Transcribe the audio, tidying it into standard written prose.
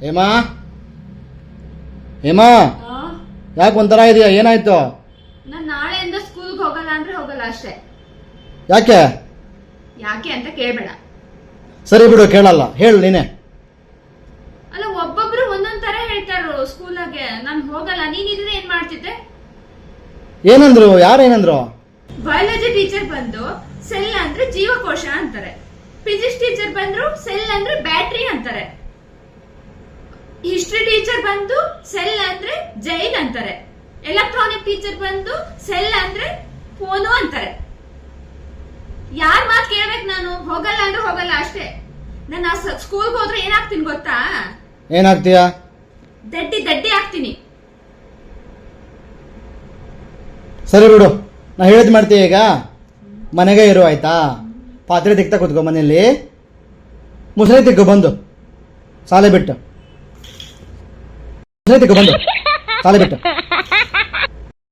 ಹೇಮಾ ಹೇಮಾ ಯಾಕೆ ಒಂಥರ ಇದೆಯಾ? ಏನಾಯ್ತು? ನಾನು ನಾಳೆಯಿಂದ ಸ್ಕೂಲ್ಗೆ ಹೋಗಲ್ಲ ಅಂದ್ರೆ ಹೋಗಲ್ಲ ಅಷ್ಟೇ. ಯಾಕೆ ಯಾಕೆ ಅಂತ ಕೇಳಬೇಡ. ಸರಿ ಬಿಡು, ಕೇಳಲ್ಲ, ಹೇಳು ನೀನೆ. ಅಲ್ಲ, ಒಬ್ಬೊಬ್ರು ಒಂದೊಂದ್ ತರ ಹೇಳ್ತಾರು ಸ್ಕೂಲಾಗೆ. ನಾನು ಹೋಗಲ್ಲ. ನೀನಿದ್ರೆ ಏನ್ ಮಾಡ್ತಿದ್ದೆ? ಏನಂದ್ರು? ಯಾರೇನಂದ್ರು? ಬಯಾಲಜಿ ಟೀಚರ್ ಬಂದು ಸೆಲ್ ಅಂದ್ರೆ ಜೀವಕೋಶ ಅಂತಾರೆ. ಫಿಸಿಕ್ಸ್ ಟೀಚರ್ ಬಂದ್ರು ಸೆಲ್ ಅಂದ್ರೆ ಬ್ಯಾಟ್ರಿ ಅಂತಾರೆ. ಹಿಸ್ಟ್ರಿ ಟೀಚರ್ ಬಂದು ಸೆಲ್ ಅಂದ್ರೆ ಜೈಲ್ ಅಂತಾರೆ. ಎಲೆಕ್ಟ್ರಾನಿಕ್ ಟೀಚರ್ ಬಂದು ಸೆಲ್ ಅಂದ್ರೆ ಫೋನು ಅಂತಾರೆ. ಯಾರ್ ಮಾತು ಕೇಳ್ಬೇಕು ನಾನು? ಹೋಗಲ್ಲ ಅಂದ್ರೆ ಹೋಗಲ್ಲ ಅಷ್ಟೇ. ನಾನು ಸ್ಕೂಲ್ಗೆ ಹೋದ್ರೆ ಏನಾಗ್ತೀನಿ ಗೊತ್ತಾ? ಏನಾಗ್ತೀಯ? ದಡ್ಡಿ ಆಗ್ತೀನಿ. ಸರಿ ಬಿಡು, ನಾ ಹೇಳಿದ್ ಮಾಡ್ತೀಯ. ಈಗ ಮನೆಗೆ ಇರು, ಆಯ್ತಾ? ಪಾತ್ರೆ ತಿಕ್ತಾ ಕೂತ್ಕೊ ಮನೆಯಲ್ಲಿ. ಮುಸರೆ ತಿಕ್ಕು ಬಂದು ಸಾಲೆ ಬಿಟ್ಟು. ಮುಸರೆ ತಿಕ್ಕು ಬಂದು ಸಾಲೆ ಬಿಟ್ಟು.